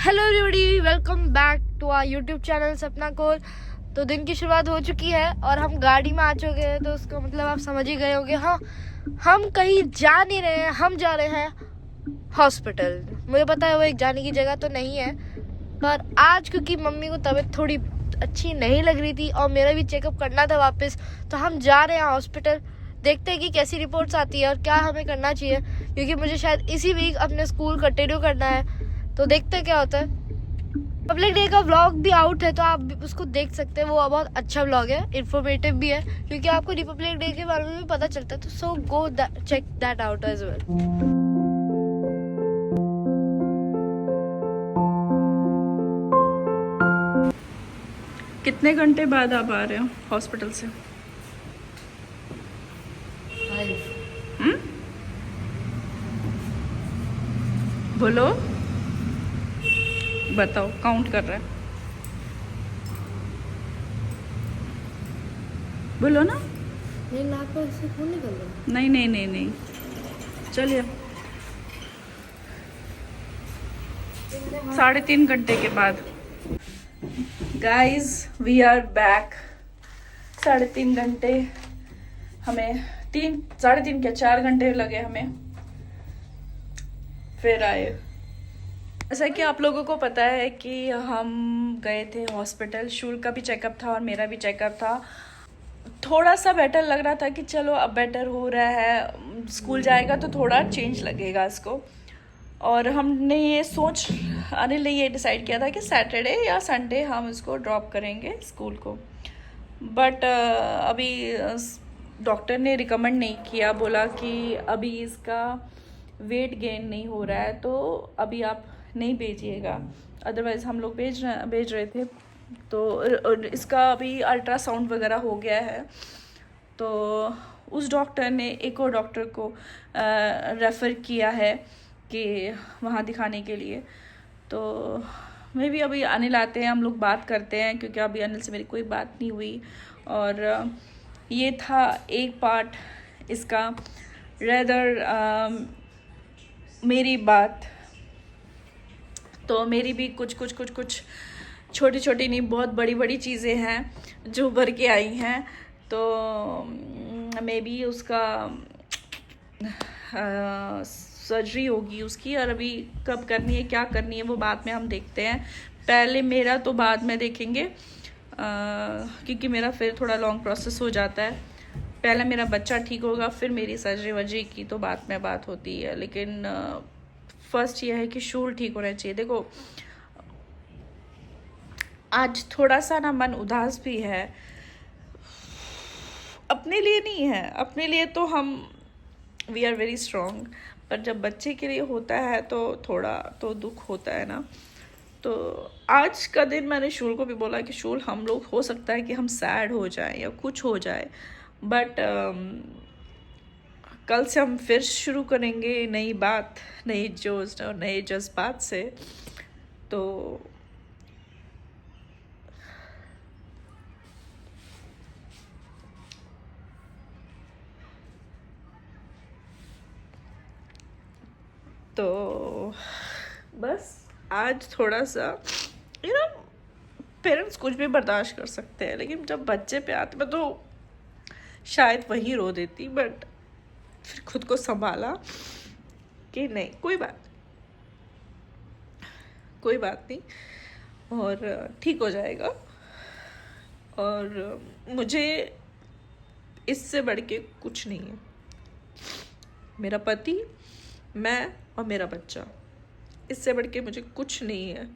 Hello everybody, welcome back to our YouTube channel Sapna Kol. तो दिन की शुरुआत हो चुकी है और हम गाड़ी में आ चुके हैं, तो उसका मतलब आप समझ ही गए होंगे। हाँ, हम कहीं जा नहीं रहे हैं, हम जा रहे हैं हॉस्पिटल। मुझे पता है वो एक जाने की जगह तो नहीं है, पर आज क्योंकि मम्मी को तबीयत थोड़ी अच्छी नहीं लग रही थी और मेरा भी चेकअप करना था वापस, तो हम जा रहे हैं हॉस्पिटल। देखते हैं कि कैसी रिपोर्ट्स आती है और क्या हमें करना चाहिए, क्योंकि मुझे शायद इसी वीक अपने स्कूल कंटिन्यू करना है। तो देखते हैं क्या होता है। रिपब्लिक डे का व्लॉग भी आउट है, तो आप भी उसको देख सकते हैं। वो बहुत अच्छा व्लॉग है, इन्फॉर्मेटिव भी है, क्योंकि आपको रिपब्लिक डे के बारे में भी पता चलता है। तो so go check that out as well. कितने घंटे बाद आप आ रहे हो हॉस्पिटल से? बोलो, बताओ, काउंट कर रहा है, बोलो ना। मेरे नाक पर से खून निकल रहा नहीं नहीं नहीं नहीं, चलिए। 3.5 घंटे के बाद गाइज वी आर बैक। 3.5 घंटे हमें, 3 क्या 4 घंटे लगे हमें, फिर आए। जैसा कि आप लोगों को पता है कि हम गए थे हॉस्पिटल, शूल का भी चेकअप था और मेरा भी चेकअप था। थोड़ा सा बेटर लग रहा था कि चलो अब बेटर हो रहा है, स्कूल जाएगा तो थोड़ा चेंज लगेगा इसको। और हमने ये सोच, अनिल ने ये डिसाइड किया था कि सैटरडे या संडे हम इसको ड्रॉप करेंगे स्कूल को। बट अभी डॉक्टर ने रिकमेंड नहीं किया, बोला कि अभी इसका वेट गेन नहीं हो रहा है तो अभी आप नहीं भेजिएगा। अदरवाइज़ हम लोग भेज रहे थे। तो इसका अभी अल्ट्रासाउंड वगैरह हो गया है, तो उस डॉक्टर ने एक और डॉक्टर को रेफ़र किया है कि वहाँ दिखाने के लिए। तो मैं भी अभी अनिल आते हैं, हम लोग बात करते हैं, क्योंकि अभी अनिल से मेरी कोई बात नहीं हुई। और ये था एक पार्ट इसका, रेदर मेरी बात। तो मेरी भी कुछ छोटी छोटी नहीं, बहुत बड़ी बड़ी चीज़ें हैं जो भर के आई हैं। तो मे बी उसका सर्जरी होगी उसकी, और अभी कब करनी है क्या करनी है वो बाद में हम देखते हैं। पहले मेरा तो बाद में देखेंगे, क्योंकि मेरा फिर थोड़ा लॉन्ग प्रोसेस हो जाता है। पहले मेरा बच्चा ठीक होगा, फिर मेरी सर्जरी वर्जरी की तो बाद में बात होती है। लेकिन फर्स्ट ये है कि शूल ठीक होना चाहिए। देखो, आज थोड़ा सा ना मन उदास भी है, अपने लिए नहीं है, अपने लिए तो हम वी आर वेरी स्ट्रॉन्ग, पर जब बच्चे के लिए होता है तो थोड़ा तो दुख होता है ना। तो आज का दिन मैंने शूल को भी बोला कि शूल, हम लोग हो सकता है कि हम सैड हो जाएं या कुछ हो जाए, बट कल से हम फिर शुरू करेंगे नई बात, नई जोश और नए जज्बात से। तो बस आज थोड़ा सा पेरेंट्स कुछ भी बर्दाश्त कर सकते हैं, लेकिन जब बच्चे पे आते, मैं तो शायद वही रो देती, बट फिर खुद को संभाला कि नहीं, कोई बात नहीं, और ठीक हो जाएगा। और मुझे इससे बढ़ के कुछ नहीं है, मेरा पति, मैं और मेरा बच्चा, इससे बढ़ के मुझे कुछ नहीं है।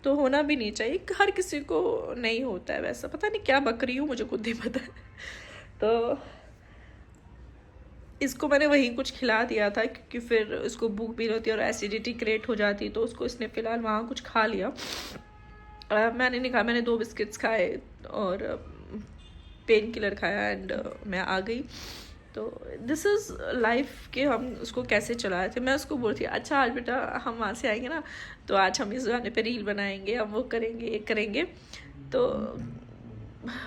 तो होना भी नहीं चाहिए, हर किसी को नहीं होता है वैसा, पता नहीं क्या बक रही हूँ, मुझे खुद नहीं पता है। तो इसको मैंने वही कुछ खिला दिया था, क्योंकि फिर इसको भूख भी होती है और एसिडिटी क्रिएट हो जाती, तो उसको इसने फिलहाल वहाँ कुछ खा लिया। मैंने नहीं खाया, मैंने 2 बिस्किट्स खाए और पेन किलर खाया, एंड मैं आ गई। तो दिस इज़ लाइफ के हम उसको कैसे चलाए थे। मैं उसको बोलती, अच्छा आज बेटा हम वहाँ से आएंगे ना, तो आज हम इस गाने पे रील बनाएंगे, हम वो करेंगे, ये करेंगे। तो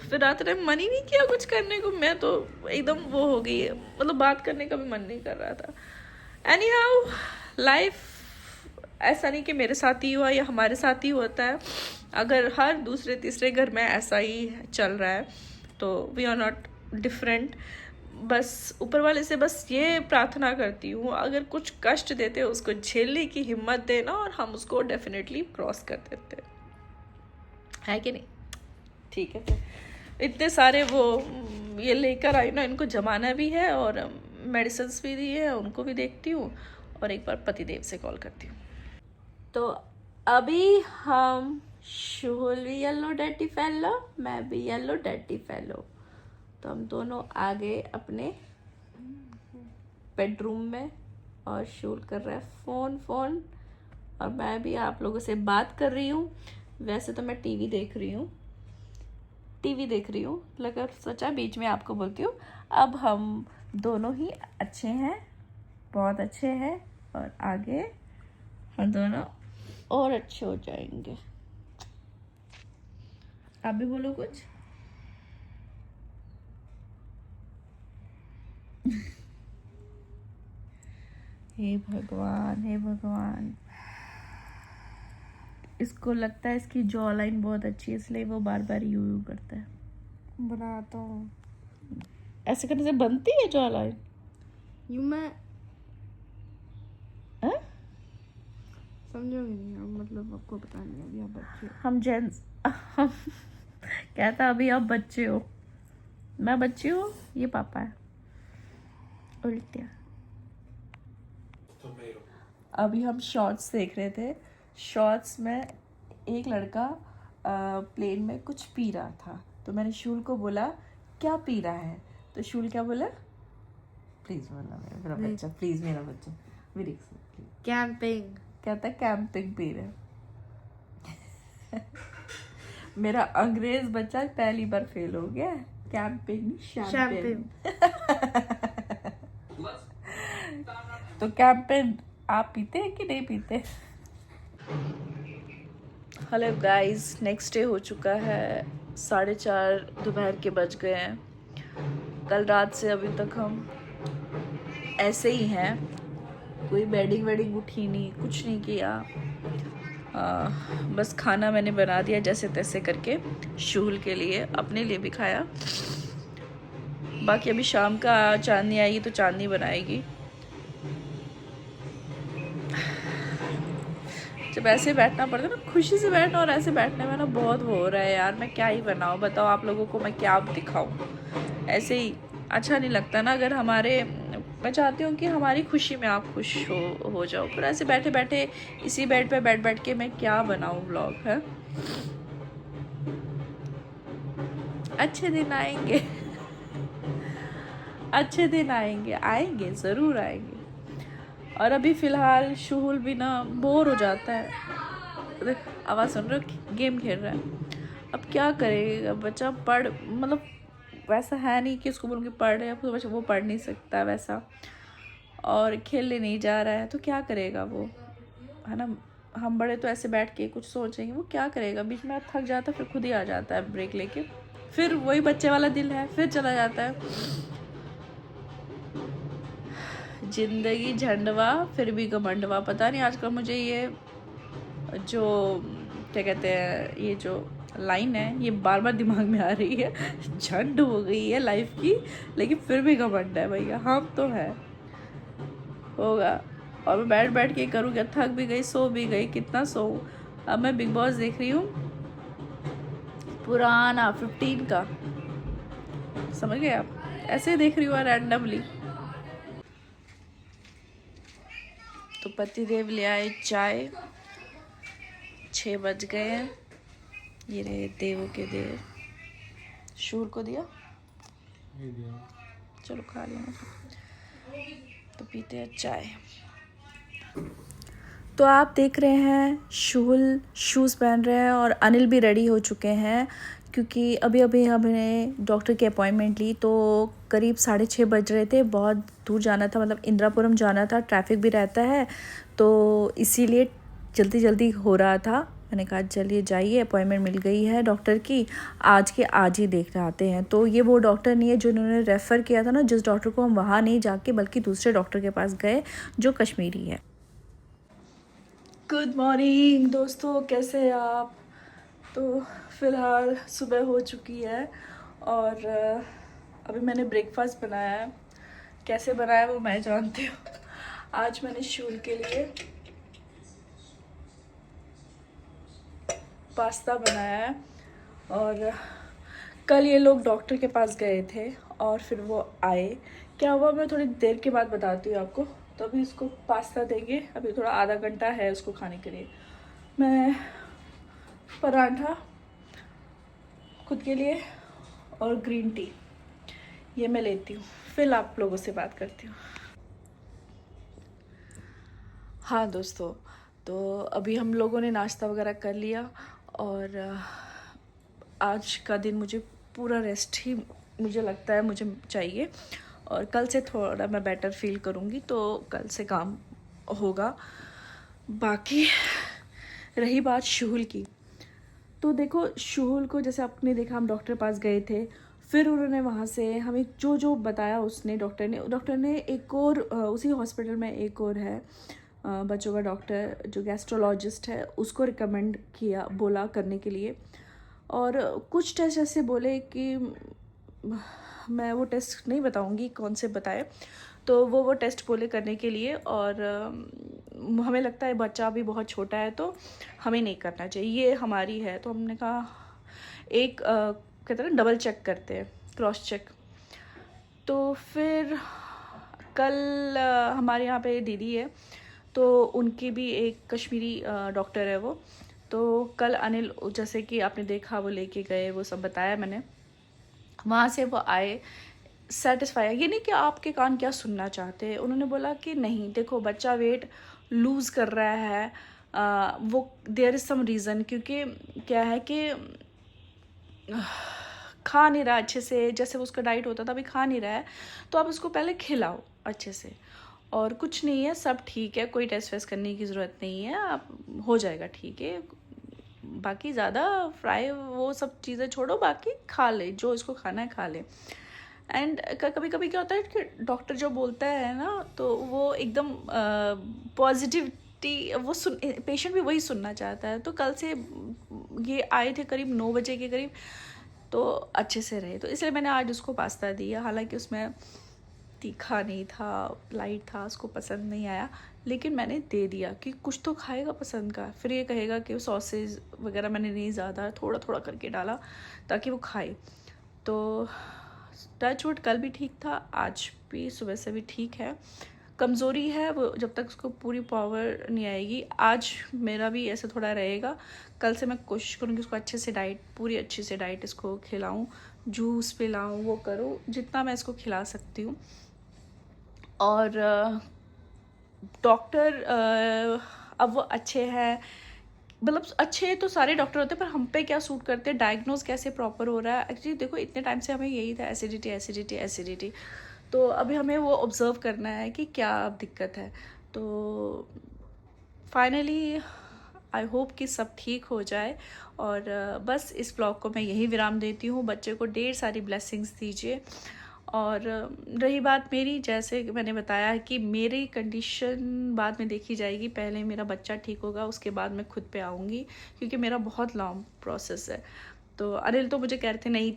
फिर रात में मन ही नहीं किया कुछ करने को, मैं तो एकदम वो हो गई, मतलब बात करने का भी मन नहीं कर रहा था। एनी हाउ, लाइफ ऐसा नहीं कि मेरे साथ ही हुआ या हमारे साथ ही होता है, अगर हर दूसरे तीसरे घर में ऐसा ही चल रहा है तो वी आर नॉट डिफरेंट। बस ऊपर वाले से बस ये प्रार्थना करती हूँ, अगर कुछ कष्ट देते हैं उसको झेलने की हिम्मत देना और हम उसको डेफिनेटली क्रॉस कर देते है कि नहीं। ठीक है, फिर इतने सारे वो ये लेकर आई ना, इनको जमाना भी है और मेडिसिन भी दी है, उनको भी देखती हूँ और एक बार पतिदेव से कॉल करती हूँ। तो अभी हम शुहुल भी येलो डर्टी फेलो, मैं भी येलो डर्टी फेलो, तो हम दोनों आ गए अपने बेडरूम में और शूट कर रहा है फोन और मैं भी आप लोगों से बात कर रही हूँ। वैसे तो मैं टीवी देख रही हूँ, लगा सोचा बीच में आपको बोलती हूँ। अब हम दोनों ही अच्छे हैं, बहुत अच्छे हैं और आगे हम दोनों और अच्छे हो जाएंगे। आप भी बोलो कुछ। हे भगवान, इसको लगता है इसकी जॉ लाइन बहुत अच्छी है इसलिए वो बार बार यू करता है। बनाता हूँ, ऐसे करने से बनती है जॉ लाइन। यूं मैं समझोगे नहीं अब, मतलब आपको पता नहीं, अभी आप बच्चे हो। हम जेंट्स कहता अभी आप बच्चे हो, मैं बच्ची हूँ, ये पापा है, उल्टिया। अभी हम शॉर्ट्स देख रहे थे, शॉर्ट्स में एक लड़का प्लेन में कुछ पी रहा था, तो मैंने शूल को बोला क्या पी रहा है, तो शूल क्या बोला, प्लीज बोला मेरा बच्चा, प्लीज मेरा बच्चा, कैंपिंग, कहता कैंपिंग पी रहे। मेरा अंग्रेज बच्चा पहली बार फेल हो गया, कैंपिंग शैम्पेन। तो कैंपेन आप पीते हैं कि नहीं पीते। हेलो गाइस, नेक्स्ट डे हो चुका है, 4:30 दोपहर के बज गए हैं। कल रात से अभी तक हम ऐसे ही हैं, कोई बेडिंग उठी नहीं, कुछ नहीं किया। बस खाना मैंने बना दिया जैसे तैसे करके, शूल के लिए, अपने लिए भी खाया। बाकी अभी शाम का चांदनी आएगी तो चांदनी बनाएगी। जब ऐसे बैठना पड़ता है ना, खुशी से बैठना, और ऐसे बैठने में ना बहुत वो हो रहा है यार, मैं क्या ही बनाऊँ बताओ आप लोगों को, मैं क्या दिखाऊँ। ऐसे ही अच्छा नहीं लगता ना, अगर हमारे, मैं चाहती हूँ कि हमारी खुशी में आप खुश हो जाओ, पर ऐसे बैठे बैठे इसी बेड पे बैठ के मैं क्या बनाऊँ व्लॉग है। अच्छे दिन आएंगे अच्छे दिन आएंगे ज़रूर आएंगे। और अभी फ़िलहाल शुहुल भी ना बोर हो जाता है, आवाज़ सुन रहे हो, गेम खेल रहा है। अब क्या करेगा बच्चा, पढ़ मतलब वैसा है नहीं कि उसको बोलूँगी पढ़ रहे, अब वो पढ़ नहीं सकता वैसा, और खेलने नहीं जा रहा है तो क्या करेगा वो, है ना। हम बड़े तो ऐसे बैठ के कुछ सोचेंगे, वो क्या करेगा, बीच में थक जाता है, फिर खुद ही आ जाता है ब्रेक लेके, फिर वही बच्चे वाला दिल है, फिर चला जाता है। जिंदगी झंडवा फिर भी घमंडवा, पता नहीं आजकल मुझे ये जो क्या कहते हैं, ये जो लाइन है ये बार बार दिमाग में आ रही है। झंड हो गई है लाइफ की, लेकिन फिर भी घमंड है भैया, हम तो है, होगा। और मैं बैठ के करूँगी, थक भी गई, सो भी गई, कितना सो। अब मैं बिग बॉस देख रही हूँ, पुराना 15 का, समझ गए आप, ऐसे देख रही हूँ रैंडमली। तो पतिदेव ले आए चाय, 6 बज गए हैं, ये रहे देवों के देव। शूर को दिया, चलो खा लिया, तो पीते हैं चाय। तो आप देख रहे हैं शुहुल शूज़ पहन रहे हैं और अनिल भी रेडी हो चुके हैं, क्योंकि अभी हमने डॉक्टर की अपॉइंटमेंट ली, तो करीब 6:30 बज रहे थे, बहुत दूर जाना था, मतलब इंदिरापुरम जाना था, ट्रैफिक भी रहता है, तो इसीलिए जल्दी हो रहा था। मैंने कहा चलिए जाइए, अपॉइंटमेंट मिल गई है डॉक्टर की, आज के आज ही देख आते हैं। तो ये वो डॉक्टर नहीं है जो उन्होंने रेफ़र किया था ना, जिस डॉक्टर को, हम वहाँ नहीं जाके बल्कि दूसरे डॉक्टर के पास गए जो कश्मीरी है। गुड मॉर्निंग दोस्तों, कैसे हैं आप? तो फ़िलहाल सुबह हो चुकी है और अभी मैंने ब्रेकफास्ट बनाया है। कैसे बनाया वो मैं जानती हूँ। आज मैंने शूल के लिए पास्ता बनाया है और कल ये लोग डॉक्टर के पास गए थे और फिर वो आए। क्या हुआ मैं थोड़ी देर के बाद बताती हूँ आपको। तो अभी इसको पास्ता देंगे, अभी थोड़ा आधा घंटा है उसको खाने के लिए। मैं पराठा खुद के लिए और ग्रीन टी ये मैं लेती हूँ, फिर आप लोगों से बात करती हूँ। हाँ दोस्तों, तो अभी हम लोगों ने नाश्ता वगैरह कर लिया और आज का दिन मुझे पूरा रेस्ट ही मुझे लगता है मुझे चाहिए और कल से थोड़ा मैं बेटर फील करूँगी, तो कल से काम होगा। बाकी रही बात शुहुल की, तो देखो शुहुल को जैसे आपने देखा हम डॉक्टर पास गए थे, फिर उन्होंने वहाँ से हमें जो जो बताया उसने डॉक्टर ने एक और उसी हॉस्पिटल में एक और है बच्चों का डॉक्टर जो गैस्ट्रोलॉजिस्ट है, उसको रिकमेंड किया बोला करने के लिए। और कुछ टेस्ट ऐसे बोले कि मैं वो टेस्ट नहीं बताऊंगी कौन से बताए, तो वो टेस्ट बोले करने के लिए। और हमें लगता है बच्चा भी बहुत छोटा है तो हमें नहीं करना चाहिए, ये हमारी है। तो हमने कहा एक कहते हैं ना डबल चेक करते हैं, क्रॉस चेक। तो फिर कल हमारे यहाँ पे दीदी है तो उनकी भी एक कश्मीरी डॉक्टर है वो, तो कल अनिल जैसे कि आपने देखा वो लेके गए, वो सब बताया मैंने। वहाँ से वो आए सेटिस्फाई, ये नहीं कि आपके कान क्या सुनना चाहते हैं। उन्होंने बोला कि नहीं देखो बच्चा वेट लूज़ कर रहा है, वो देयर इज़ सम रीज़न, क्योंकि क्या है कि खा नहीं रहा अच्छे से, जैसे उसका डाइट होता था अभी खा नहीं रहा है, तो आप उसको पहले खिलाओ अच्छे से। और कुछ नहीं है, सब ठीक है, कोई टेस्ट वेस्ट करने की ज़रूरत नहीं है, आप हो जाएगा ठीक है। बाकी ज़्यादा फ्राई वो सब चीज़ें छोड़ो, बाकी खा ले जो इसको खाना है खा ले। एंड कभी कभी क्या होता है कि डॉक्टर जो बोलता है ना तो वो एकदम पॉजिटिविटी वो सुन, पेशेंट भी वही सुनना चाहता है। तो कल से ये आए थे करीब 9 बजे के करीब, तो अच्छे से रहे, तो इसलिए मैंने आज उसको पास्ता दिया। हालांकि उसमें तीखा नहीं था, लाइट था, उसको पसंद नहीं आया, लेकिन मैंने दे दिया कि कुछ तो खाएगा पसंद का। फिर ये कहेगा कि सॉसेज वगैरह मैंने नहीं ज़्यादा थोड़ा थोड़ा करके डाला ताकि वो खाए। तो टच वुड कल भी ठीक था, आज भी सुबह से भी ठीक है। कमज़ोरी है वो, जब तक उसको पूरी पावर नहीं आएगी। आज मेरा भी ऐसे थोड़ा रहेगा, कल से मैं कोशिश करूँगी उसको अच्छे से डाइट, पूरी अच्छी से डाइट इसको खिलाऊँ, जूस पिलाऊँ, वो करूँ जितना मैं इसको खिला सकती हूँ। और डॉक्टर अब वो अच्छे हैं, मतलब अच्छे तो सारे डॉक्टर होते हैं, पर हम पे क्या सूट करते हैं, डायग्नोज कैसे प्रॉपर हो रहा है। एक्चुअली देखो इतने टाइम से हमें यही था एसिडिटी एसिडिटी एसिडिटी, तो अभी हमें वो ऑब्ज़र्व करना है कि क्या अब दिक्कत है। तो फाइनली आई होप कि सब ठीक हो जाए। और बस इस ब्लॉग को मैं यही विराम देती हूँ। बच्चे को ढेर सारी ब्लेसिंग्स दीजिए। और रही बात मेरी, जैसे मैंने बताया है कि मेरी कंडीशन बाद में देखी जाएगी, पहले मेरा बच्चा ठीक होगा उसके बाद मैं खुद पे आऊँगी, क्योंकि मेरा बहुत लॉन्ग प्रोसेस है। तो अनिल तो मुझे कह रहे थे नहीं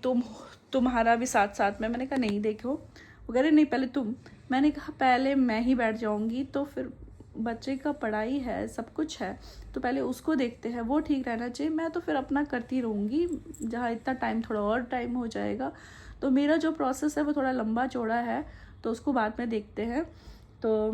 तुम्हारा भी साथ साथ में, मैंने कहा नहीं देखो, वो कह रहे नहीं पहले तुम, मैंने कहा पहले मैं ही बैठ जाऊँगी, तो फिर बच्चे का पढ़ाई है सब कुछ है, तो पहले उसको देखते हैं, वो ठीक रहना चाहिए, मैं तो फिर अपना करती रहूँगी। जहाँ इतना टाइम थोड़ा और टाइम हो जाएगा, तो मेरा जो प्रोसेस है वो थोड़ा लंबा चौड़ा है, तो उसको बाद में देखते हैं। तो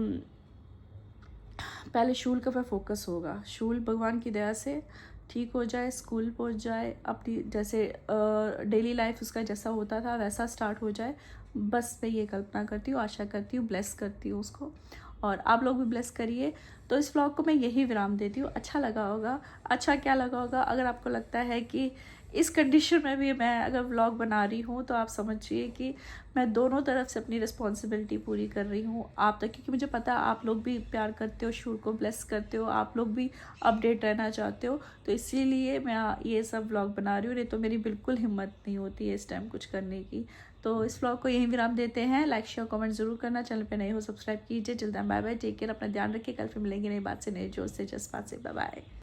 पहले शूल का फोकस होगा, शूल भगवान की दया से ठीक हो जाए, स्कूल पहुंच जाए, अपनी जैसे डेली लाइफ उसका जैसा होता था वैसा स्टार्ट हो जाए, बस मैं ये कल्पना करती हूँ, आशा करती हूँ, ब्लेस करती हूँ उसको, और आप लोग भी ब्लेस करिए। तो इस व्लॉग को मैं यही विराम देती हूँ। अच्छा लगा होगा, अच्छा क्या लगा होगा, अगर आपको लगता है कि इस कंडीशन में भी मैं अगर व्लॉग बना रही हूँ तो आप समझिए कि मैं दोनों तरफ से अपनी रिस्पॉन्सिबिलिटी पूरी कर रही हूँ आप तक, क्योंकि मुझे पता है आप लोग भी प्यार करते हो, शूर को ब्लेस करते हो, आप लोग भी अपडेट रहना चाहते हो, तो इसीलिए मैं ये सब व्लॉग बना रही हूँ। नहीं तो मेरी बिल्कुल हिम्मत नहीं होती है इस टाइम कुछ करने की। तो इस व्लॉग को यहीं विराम देते हैं। लाइक शेयर कमेंट जरूर करना, चैनल पे नए हो सब्सक्राइब कीजिए। चलते हैं, बाय बाय, टेक केयर, अपना ध्यान रखिए। कल फिर मिलेंगे नई बात से, नए जोश से, जज्बात से। Bye bye.